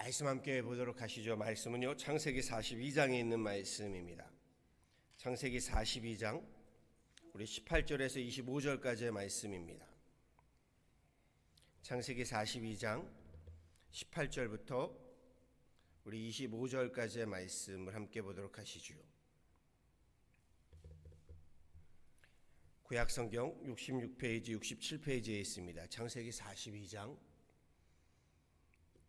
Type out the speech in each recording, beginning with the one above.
말씀 함께 보도록 하시죠. 말씀은요, 창세기 42장에 있는 말씀입니다. 창세기 42장 우리 18절에서 25절까지의 말씀입니다. 창세기 42장 18절부터 우리 25절까지의 말씀을 함께 보도록 하시죠. 구약성경 66페이지, 67페이지에 있습니다. 창세기 42장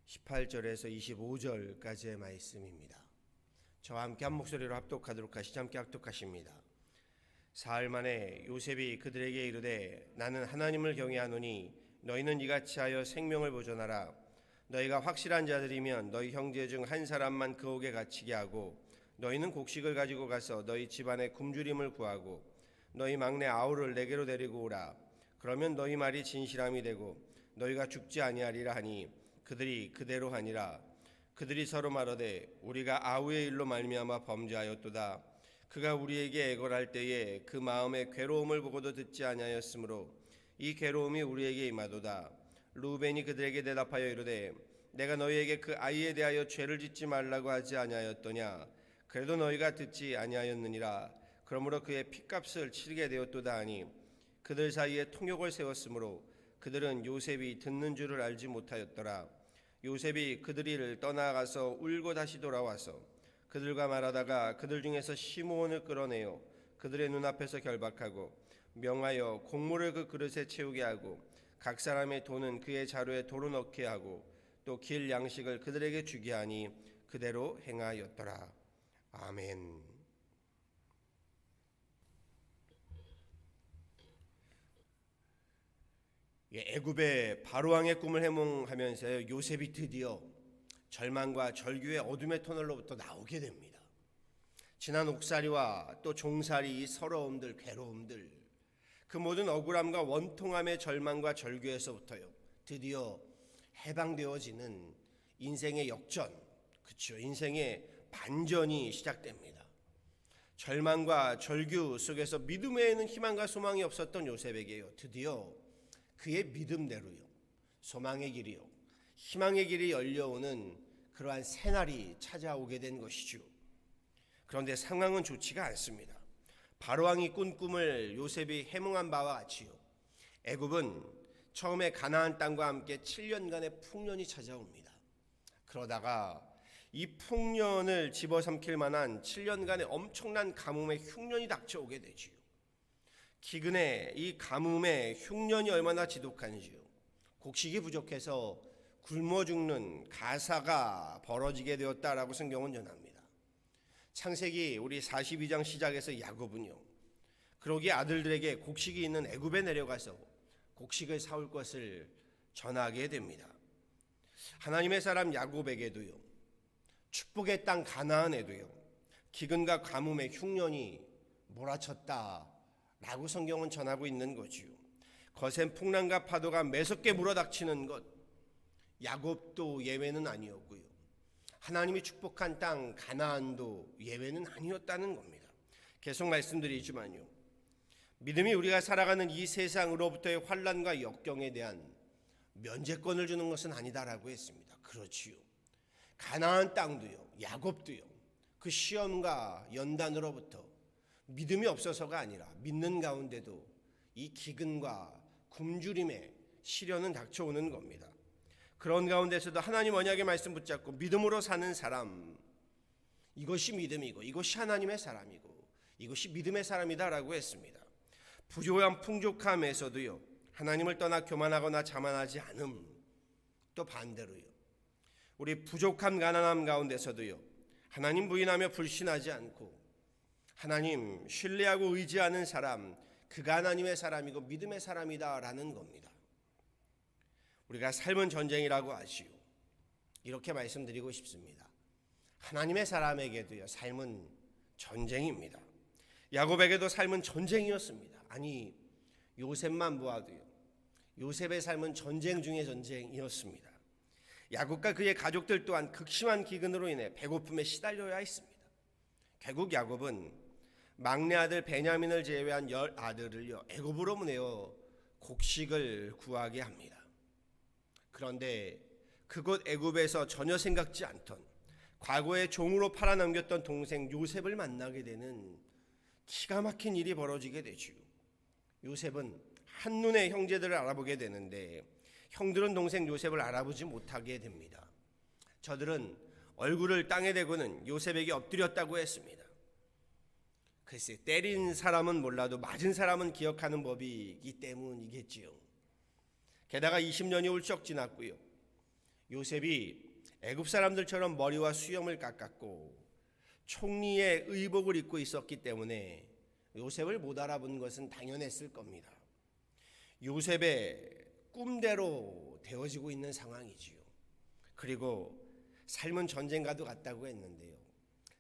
18절에서 25절까지의 말씀입니다. 저와 함께 한 목소리로 합독하도록 하시죠. 함께 합독하십니다. 사흘 만에 요셉이 그들에게 이르되 나는 하나님을 경외하노니 너희는 이같이 하여 생명을 보존하라. 너희가 확실한 자들이면 너희 형제 중 한 사람만 그 옥에 갇히게 하고 너희는 곡식을 가지고 가서 너희 집안에 굶주림을 구하고 너희 막내 아우를 내게로 데리고 오라. 그러면 너희 말이 진실함이 되고 너희가 죽지 아니하리라 하니 그들이 그대로 하니라. 그들이 서로 말하되 우리가 아우의 일로 말미암아 범죄하였도다. 그가 우리에게 애걸할 때에 그 마음의 괴로움을 보고도 듣지 아니하였으므로 이 괴로움이 우리에게 임하도다. 루벤이 그들에게 대답하여 이르되 내가 너희에게 그 아이에 대하여 죄를 짓지 말라고 하지 아니하였더냐. 그래도 너희가 듣지 아니하였느니라. 그러므로 그의 핏값을 치르게 되었도다 하니 그들 사이에 통역을 세웠으므로 그들은 요셉이 듣는 줄을 알지 못하였더라. 요셉이 그들을 떠나가서 울고 다시 돌아와서 그들과 말하다가 그들 중에서 시므온을 끌어내어 그들의 눈앞에서 결박하고 명하여 곡물을 그 그릇에 채우게 하고 각 사람의 돈은 그의 자루에 도로 넣게 하고 또 길 양식을 그들에게 주게 하니 그대로 행하였더라. 아멘. 애굽의 바로왕의 꿈을 해몽하면서 요셉이 드디어 절망과 절규의 어둠의 터널로부터 나오게 됩니다. 지난 옥살이와 또 종살이 이 서러움들, 괴로움들, 그 모든 억울함과 원통함의 절망과 절규에서부터요 드디어 해방되어지는 인생의 역전, 그렇죠? 인생의 반전이 시작됩니다. 절망과 절규 속에서 믿음에는 희망과 소망이 없었던 요셉에게요 드디어 그의 믿음대로요 소망의 길이요 희망의 길이 열려오는 그러한 새날이 찾아오게 된 것이죠. 그런데 상황은 좋지가 않습니다. 바로왕이 꾼 꿈을 요셉이 해몽한 바와 같이요 애굽은 처음에 가나안 땅과 함께 7년간의 풍년이 찾아옵니다. 그러다가 이 풍년을 집어삼킬 만한 7년간의 엄청난 가뭄의 흉년이 닥쳐오게 되지요. 기근의 이 가뭄의 흉년이 얼마나 지독한지요. 곡식이 부족해서 굶어 죽는 가사가 벌어지게 되었다라고 성경은 전합니다. 창세기 우리 42장 시작에서 야곱은요 그러기에 아들들에게 곡식이 있는 애굽에 내려가서 곡식을 사올 것을 전하게 됩니다. 하나님의 사람 야곱에게도요 축복의 땅 가나안에도요 기근과 가뭄의 흉년이 몰아쳤다 라고 성경은 전하고 있는 거지요. 거센 풍랑과 파도가 매섭게 물어닥치는 것, 야곱도 예외는 아니었고요. 하나님이 축복한 땅 가나안도 예외는 아니었다는 겁니다. 계속 말씀드리지만요. 믿음이 우리가 살아가는 이 세상으로부터의 환난과 역경에 대한 면제권을 주는 것은 아니다라고 했습니다. 그렇지요. 가나안 땅도요. 야곱도요. 그 시험과 연단으로부터 믿음이 없어서가 아니라 믿는 가운데도 이 기근과 굶주림의 시련은 닥쳐오는 겁니다. 그런 가운데서도 하나님 언약의 말씀 붙잡고 믿음으로 사는 사람, 이것이 믿음이고 이것이 하나님의 사람이고 이것이 믿음의 사람이다라고 했습니다. 부조한 풍족함에서도요 하나님을 떠나 교만하거나 자만하지 않음, 또 반대로요 우리 부족함 가난함 가운데서도요 하나님 부인하며 불신하지 않고 하나님 신뢰하고 의지하는 사람, 그가 하나님의 사람이고 믿음의 사람이다라는 겁니다. 우리가 삶은 전쟁이라고 하시오. 이렇게 말씀드리고 싶습니다. 하나님의 사람에게도요 삶은 전쟁입니다. 야곱에게도 삶은 전쟁이었습니다. 아니 요셉만 보아도요 요셉의 삶은 전쟁 중의 전쟁이었습니다. 야곱과 그의 가족들 또한 극심한 기근으로 인해 배고픔에 시달려야 했습니다. 결국 야곱은 막내 아들 베냐민을 제외한 10아들을요 애굽으로 보내어 곡식을 구하게 합니다. 그런데 그곳 애굽에서 전혀 생각지 않던 과거에 종으로 팔아넘겼던 동생 요셉을 만나게 되는 기가 막힌 일이 벌어지게 되지요. 요셉은 한눈에 형제들을 알아보게 되는데 형들은 동생 요셉을 알아보지 못하게 됩니다. 저들은 얼굴을 땅에 대고는 요셉에게 엎드렸다고 했습니다. 글쎄, 때린 사람은 몰라도 맞은 사람은 기억하는 법이기 때문이겠지요. 게다가 20년이 훌쩍 지났고요. 요셉이 애굽 사람들처럼 머리와 수염을 깎았고 총리의 의복을 입고 있었기 때문에 요셉을 못 알아본 것은 당연했을 겁니다. 요셉의 꿈대로 되어지고 있는 상황이지요. 그리고 삶은 전쟁과도 같다고 했는데요.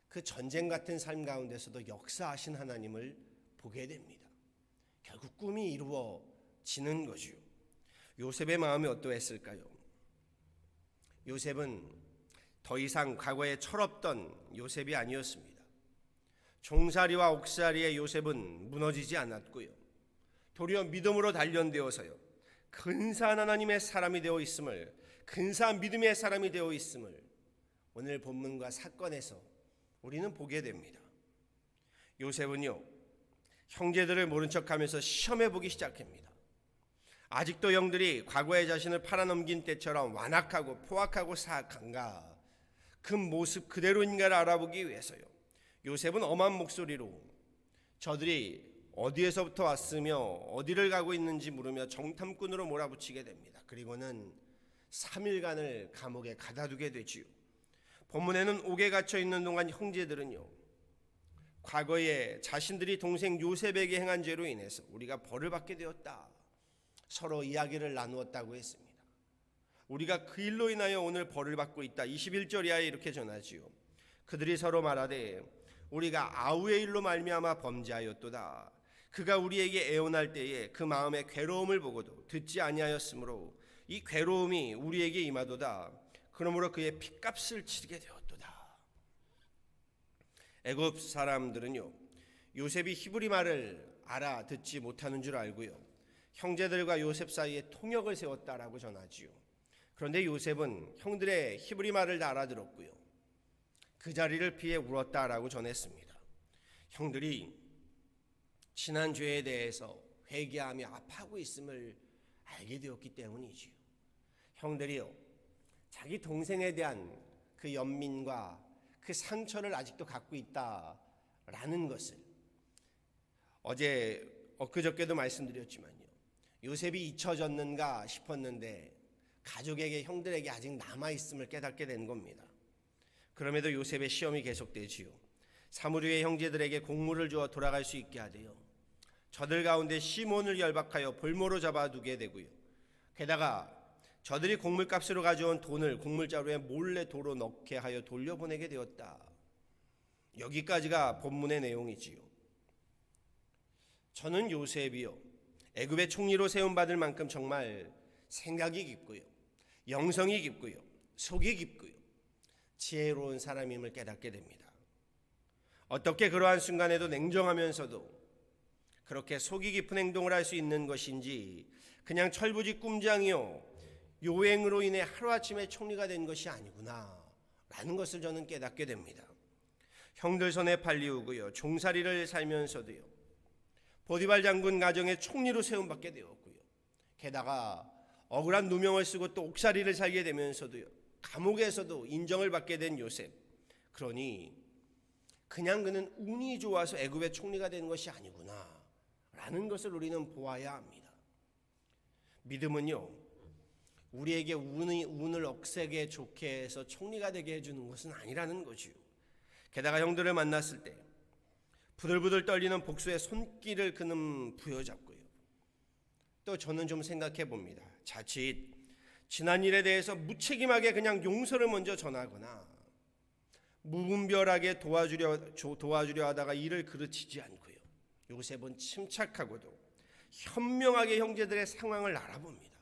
그 전쟁 같은 삶 가운데서도 역사하신 하나님을 보게 됩니다. 결국 꿈이 이루어지는 거죠. 요셉의 마음이 어떠했을까요? 요셉은 더 이상 과거에 철없던 요셉이 아니었습니다. 종살이와 옥살이의 요셉은 무너지지 않았고요. 도리어 믿음으로 단련되어서요. 근사한 하나님의 사람이 되어 있음을, 근사한 믿음의 사람이 되어 있음을 오늘 본문과 사건에서 우리는 보게 됩니다. 요셉은요, 형제들을 모른 척하면서 시험해 보기 시작합니다. 아직도 형들이 과거의 자신을 팔아넘긴 때처럼 완악하고 포악하고 사악한가, 그 모습 그대로인가를 알아보기 위해서요. 요셉은 엄한 목소리로 저들이 어디에서부터 왔으며 어디를 가고 있는지 물으며 정탐꾼으로 몰아붙이게 됩니다. 그리고는 3일간을 감옥에 가다두게 되지요. 본문에는 옥에 갇혀 있는 동안 형제들은요, 과거에 자신들이 동생 요셉에게 행한 죄로 인해서 우리가 벌을 받게 되었다, 서로 이야기를 나누었다고 했습니다. 우리가 그 일로 인하여 오늘 벌을 받고 있다. 21절 이하에 이렇게 전하지요. 그들이 서로 말하되 우리가 아우의 일로 말미암아 범죄하였도다. 그가 우리에게 애원할 때에 그 마음의 괴로움을 보고도 듣지 아니하였으므로 이 괴로움이 우리에게 임하도다. 그러므로 그의 핏값을 치르게 되었도다. 애굽 사람들은요, 요셉이 히브리 말을 알아듣지 못하는 줄 알고요, 형제들과 요셉 사이에 통역을 세웠다라고 전하지요. 그런데 요셉은 형들의 히브리 말을 다 알아들었고요, 그 자리를 피해 울었다라고 전했습니다. 형들이 지난 죄에 대해서 회개하며 아파하고 있음을 알게 되었기 때문이지요. 형들이요, 자기 동생에 대한 그 연민과 그 상처를 아직도 갖고 있다라는 것을 엊그저께도 말씀드렸지만요, 요셉이 잊혀졌는가 싶었는데 가족에게, 형들에게 아직 남아있음을 깨닫게 된 겁니다. 그럼에도 요셉의 시험이 계속되지요. 사무리의 형제들에게 곡물을 주어 돌아갈 수 있게 하되요, 저들 가운데 시몬을 결박하여 볼모로 잡아두게 되고요, 게다가 저들이 곡물값으로 가져온 돈을 곡물자루에 몰래 도로 넣게 하여 돌려보내게 되었다. 여기까지가 본문의 내용이지요. 저는 요셉이요, 애굽의 총리로 세움받을 만큼 정말 생각이 깊고요, 영성이 깊고요, 속이 깊고요, 지혜로운 사람임을 깨닫게 됩니다. 어떻게 그러한 순간에도 냉정하면서도 그렇게 속이 깊은 행동을 할 수 있는 것인지, 그냥 철부지 꿈장이요 요행으로 인해 하루아침에 총리가 된 것이 아니구나 라는 것을 저는 깨닫게 됩니다. 형들 손에 팔리우고요, 종살이를 살면서도요, 보디발 장군 가정의 총리로 세움받게 되었고요, 게다가 억울한 누명을 쓰고 또 옥살이를 살게 되면서도요, 감옥에서도 인정을 받게 된 요셉. 그러니 그냥 그는 운이 좋아서 애굽의 총리가 된 것이 아니구나 라는 것을 우리는 보아야 합니다. 믿음은요, 우리에게 운을 억세게 좋게 해서 총리가 되게 해주는 것은 아니라는 거지요. 게다가 형들을 만났을 때 부들부들 떨리는 복수의 손길을 그는 부여잡고요, 또 저는 좀 생각해 봅니다. 자칫 지난 일에 대해서 무책임하게 그냥 용서를 먼저 전하거나 무분별하게 도와주려 하다가 일을 그르치지 않고요, 요셉은 침착하고도 현명하게 형제들의 상황을 알아봅니다.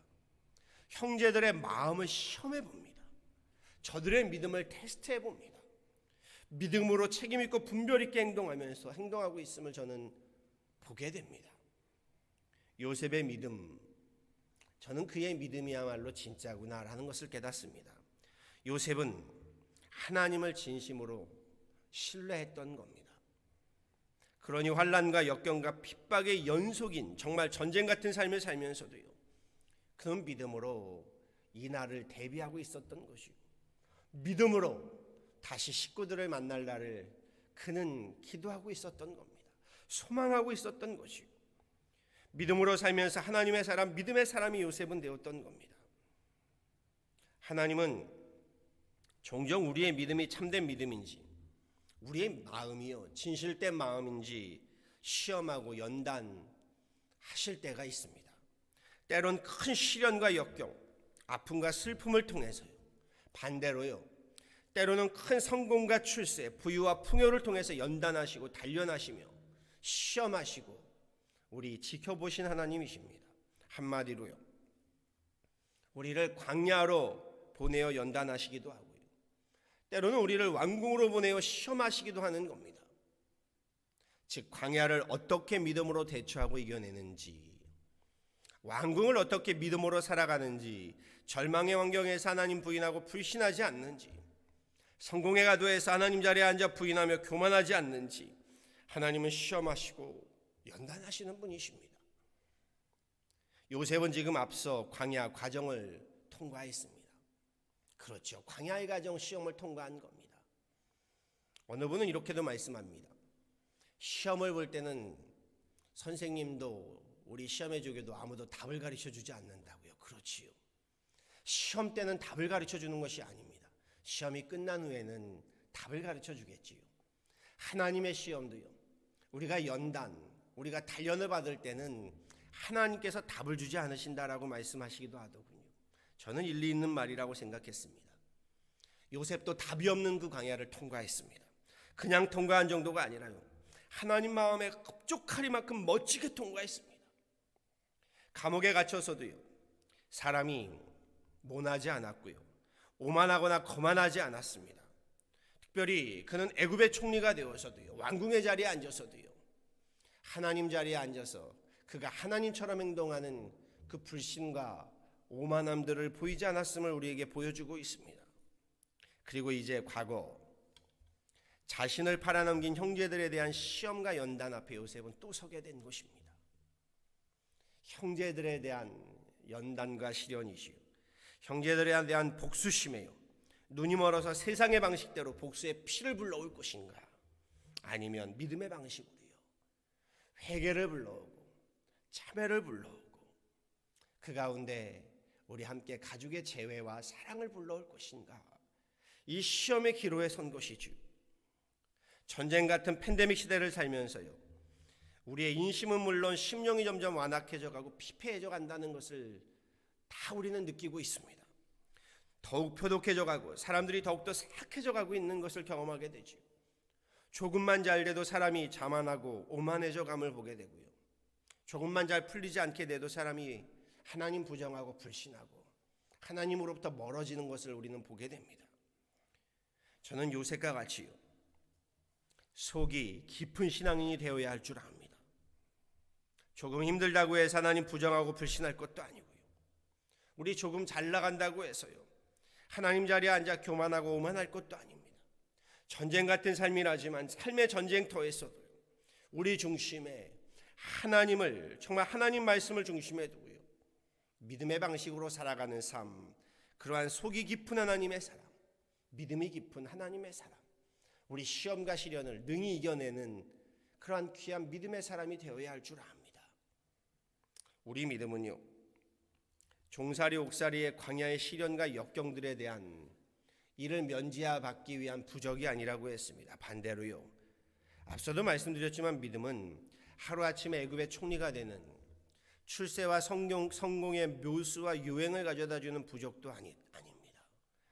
형제들의 마음을 시험해 봅니다. 저들의 믿음을 테스트해 봅니다. 믿음으로 책임있고 분별있게 행동하고 있음을 저는 보게 됩니다. 요셉의 믿음, 저는 그의 믿음이야말로 진짜구나라는 것을 깨닫습니다. 요셉은 하나님을 진심으로 신뢰했던 겁니다. 그러니 환난과 역경과 핍박의 연속인 정말 전쟁 같은 삶을 살면서도요, 그는 믿음으로 이 날을 대비하고 있었던 것이고, 믿음으로 다시 식구들을 만날 날을 그는 기도하고 있었던 겁니다. 소망하고 있었던 것이고, 믿음으로 살면서 하나님의 사람, 믿음의 사람이 요셉은 되었던 겁니다. 하나님은 종종 우리의 믿음이 참된 믿음인지, 우리의 마음이요 진실된 마음인지 시험하고 연단하실 때가 있습니다. 때론 큰 시련과 역경, 아픔과 슬픔을 통해서요, 반대로요, 때로는 큰 성공과 출세, 부유와 풍요를 통해서 연단하시고 단련하시며 시험하시고 우리 지켜보신 하나님이십니다. 한마디로요, 우리를 광야로 보내어 연단하시기도 하고요, 때로는 우리를 왕궁으로 보내어 시험하시기도 하는 겁니다. 즉 광야를 어떻게 믿음으로 대처하고 이겨내는지, 왕궁을 어떻게 믿음으로 살아가는지, 절망의 환경에서 하나님 부인하고 불신하지 않는지, 성공의 가도에서 하나님 자리에 앉아 부인하며 교만하지 않는지 하나님은 시험하시고 연단하시는 분이십니다. 요셉은 지금 앞서 광야 과정을 통과했습니다. 그렇죠. 광야의 과정 시험을 통과한 겁니다. 어느 분은 이렇게도 말씀합니다. 시험을 볼 때는 선생님도 우리 시험의 조교도 아무도 답을 가르쳐 주지 않는다고요. 그렇지요. 시험 때는 답을 가르쳐 주는 것이 아닙니다. 시험이 끝난 후에는 답을 가르쳐 주겠지요. 하나님의 시험도요, 우리가 우리가 단련을 받을 때는 하나님께서 답을 주지 않으신다라고 말씀하시기도 하더군요. 저는 일리 있는 말이라고 생각했습니다. 요셉도 답이 없는 그 광야를 통과했습니다. 그냥 통과한 정도가 아니라요, 하나님 마음에 흡족하리만큼 멋지게 통과했습니다. 감옥에 갇혀서도요, 사람이 모나지 않았고요, 오만하거나 거만하지 않았습니다. 특별히 그는 애굽의 총리가 되어서도요, 왕궁의 자리에 앉아서도요, 하나님 자리에 앉아서 그가 하나님처럼 행동하는 그 불신과 오만함들을 보이지 않았음을 우리에게 보여주고 있습니다. 그리고 이제 과거 자신을 팔아넘긴 형제들에 대한 시험과 연단 앞에 요셉은 또 서게 된 것입니다. 형제들에 대한 연단과 시련이시요, 형제들에 대한 복수심에요, 눈이 멀어서 세상의 방식대로 복수의 피를 불러올 것인가, 아니면 믿음의 방식으로요, 회개를 불러오고 참회를 불러오고 그 가운데 우리 함께 가족의 재회와 사랑을 불러올 것인가, 이 시험의 기로에 선 것이죠. 전쟁 같은 팬데믹 시대를 살면서요, 우리의 인심은 물론 심령이 점점 완악해져 가고 피폐해져 간다는 것을 다 우리는 느끼고 있습니다. 더욱 표독해져 가고 사람들이 더욱더 사악해져 가고 있는 것을 경험하게 되죠. 조금만 잘 돼도 사람이 자만하고 오만해져 감을 보게 되고요, 조금만 잘 풀리지 않게 돼도 사람이 하나님 부정하고 불신하고 하나님으로부터 멀어지는 것을 우리는 보게 됩니다. 저는 요셉과 같이요, 속이 깊은 신앙인이 되어야 할 줄 압니다. 조금 힘들다고 해서 하나님 부정하고 불신할 것도 아니고요, 우리 조금 잘 나간다고 해서요 하나님 자리에 앉아 교만하고 오만할 것도 아닙니다. 전쟁 같은 삶이라지만 삶의 전쟁터에서도 우리 중심에 하나님을, 정말 하나님 말씀을 중심에 두고요, 믿음의 방식으로 살아가는 삶, 그러한 속이 깊은 하나님의 사람, 믿음이 깊은 하나님의 사람, 우리 시험과 시련을 능히 이겨내는 그러한 귀한 믿음의 사람이 되어야 할 줄 압니다. 우리 믿음은요, 종살이 옥살이의 광야의 시련과 역경들에 대한 이를 면제받기 위한 부적이 아니라고 했습니다. 반대로요, 앞서도 말씀드렸지만 믿음은 하루아침에 애굽의 총리가 되는 출세와 성공의 묘수와 유행을 가져다주는 부적도 아닙니다.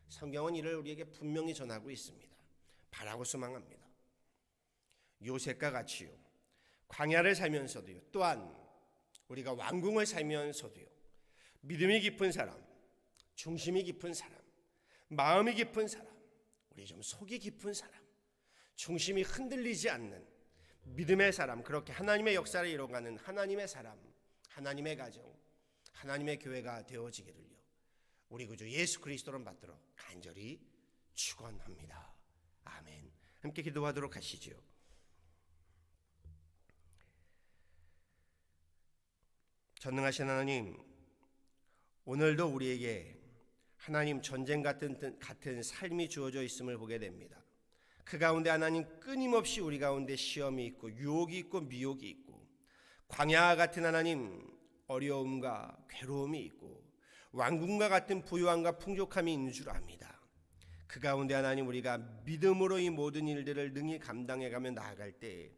성경은 이를 우리에게 분명히 전하고 있습니다. 바라고 소망합니다. 요셉과 같이요, 광야를 살면서도요, 또한 우리가 왕궁을 살면서도요, 믿음이 깊은 사람, 중심이 깊은 사람, 마음이 깊은 사람, 우리 좀 속이 깊은 사람, 중심이 흔들리지 않는 믿음의 사람, 그렇게 하나님의 역사를 이뤄가는 하나님의 사람, 하나님의 가정, 하나님의 교회가 되어지기를요 우리 구주 예수 그리스도를 받도록 간절히 축원합니다. 아멘. 함께 기도하도록 하시죠. 전능하신 하나님, 오늘도 우리에게 하나님 전쟁 같은 삶이 주어져 있음을 보게 됩니다. 그 가운데 하나님 끊임없이 우리 가운데 시험이 있고 유혹이 있고 미혹이 있고 광야 같은 하나님 어려움과 괴로움이 있고 왕궁과 같은 부유함과 풍족함이 있는 줄 압니다. 그 가운데 하나님 우리가 믿음으로 이 모든 일들을 능히 감당해가며 나아갈 때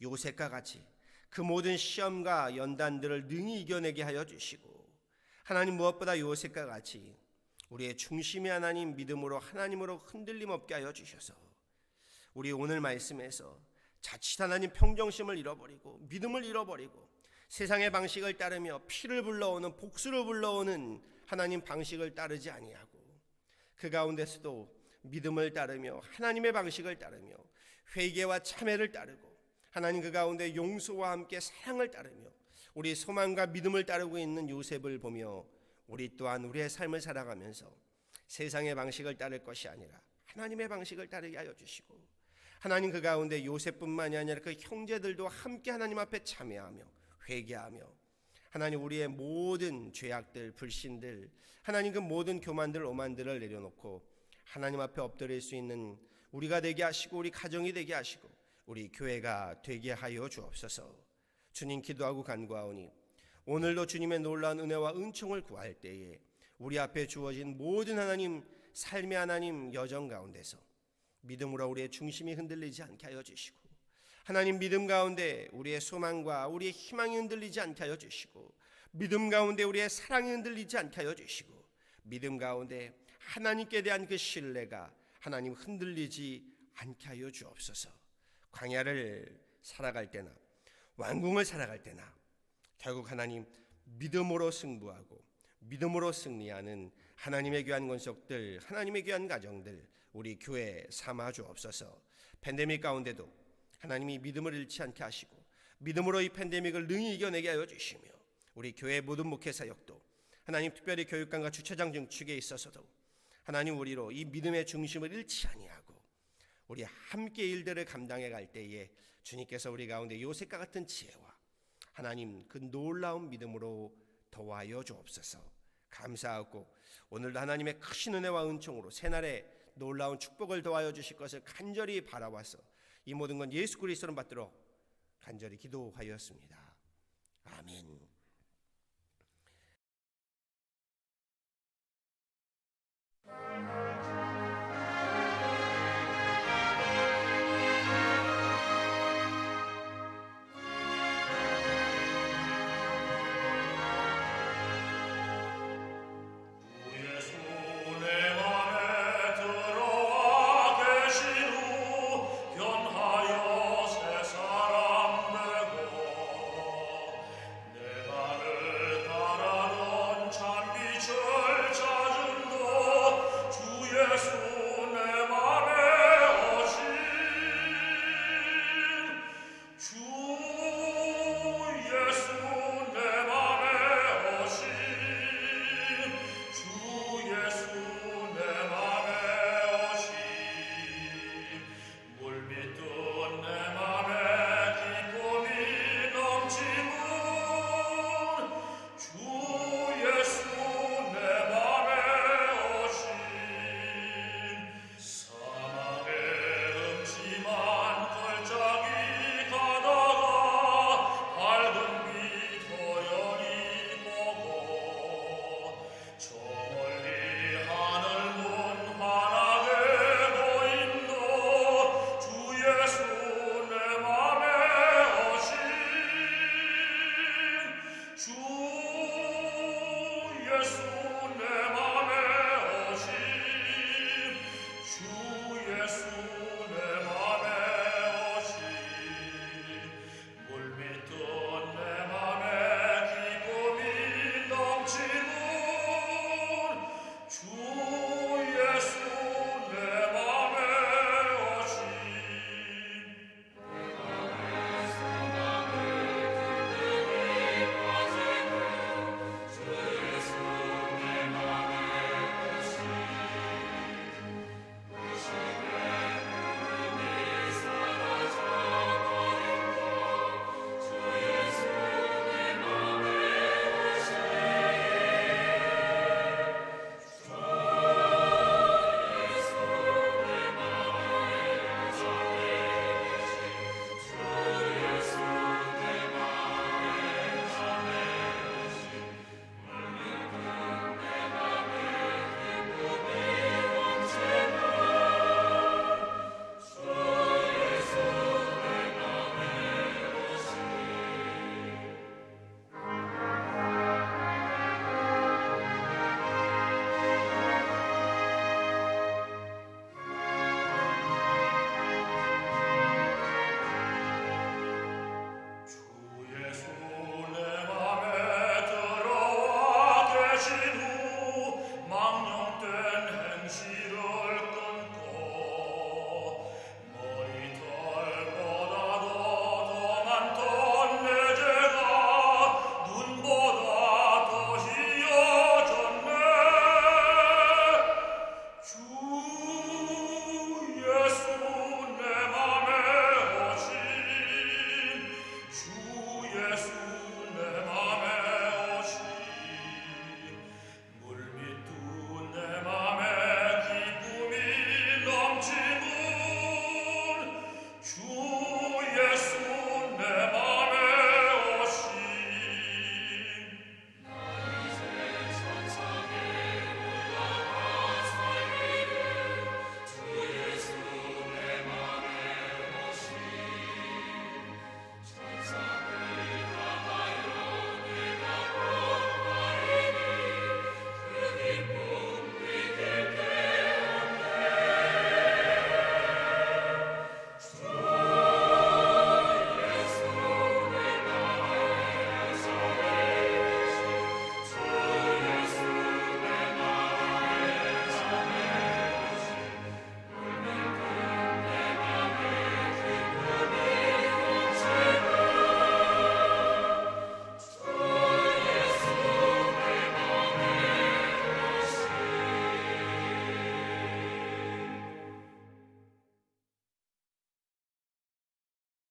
요셉과 같이 그 모든 시험과 연단들을 능히 이겨내게 하여 주시고 하나님 무엇보다 요셉과 같이 우리의 중심이 하나님 믿음으로 하나님으로 흔들림 없게 하여 주셔서 우리 오늘 말씀에서 자칫 하나님 평정심을 잃어버리고 믿음을 잃어버리고 세상의 방식을 따르며 피를 불러오는 복수를 불러오는 하나님 방식을 따르지 아니하고 그 가운데서도 믿음을 따르며 하나님의 방식을 따르며 회개와 참회를 따르고 하나님 그 가운데 용서와 함께 사랑을 따르며 우리 소망과 믿음을 따르고 있는 요셉을 보며 우리 또한 우리의 삶을 살아가면서 세상의 방식을 따를 것이 아니라 하나님의 방식을 따르게 하여 주시고 하나님 그 가운데 요셉뿐만이 아니라 그 형제들도 함께 하나님 앞에 참회하며 회개하며 하나님 우리의 모든 죄악들 불신들 하나님 그 모든 교만들 오만들을 내려놓고 하나님 앞에 엎드릴 수 있는 우리가 되게 하시고 우리 가정이 되게 하시고 우리 교회가 되게 하여 주옵소서. 주님 기도하고 간구하오니 오늘도 주님의 놀라운 은혜와 은총을 구할 때에 우리 앞에 주어진 모든 하나님 삶의 하나님 여정 가운데서 믿음으로 우리의 중심이 흔들리지 않게 하여 주시고 하나님 믿음 가운데 우리의 소망과 우리의 희망이 흔들리지 않게 하여 주시고 믿음 가운데 우리의 사랑이 흔들리지 않게 하여 주시고 믿음 가운데 하나님께 대한 그 신뢰가 하나님 흔들리지 않게 하여 주옵소서. 광야를 살아갈 때나 왕궁을 살아갈 때나 결국 하나님 믿음으로 승부하고 믿음으로 승리하는 하나님의 귀한 권속들 하나님의 귀한 가정들 우리 교회 삼아 주옵소서. 팬데믹 가운데도 하나님이 믿음을 잃지 않게 하시고 믿음으로 이 팬데믹을 능히 이겨내게 하여 주시며 우리 교회 모든 목회 사역도 하나님 특별히 교육관과 주차장 증축에 있어서도 하나님 우리로 이 믿음의 중심을 잃지 아니하고 우리 함께 일들을 감당해 갈 때에 주님께서 우리 가운데 요셉과 같은 지혜와 하나님 그 놀라운 믿음으로 도와여 주옵소서. 감사하고 오늘도 하나님의 크신 은혜와 은총으로 새날에 놀라운 축복을 도와여 주실 것을 간절히 바라와서 이 모든 건 예수 그리스도를 받도록 간절히 기도하였습니다. 아멘. 내 주를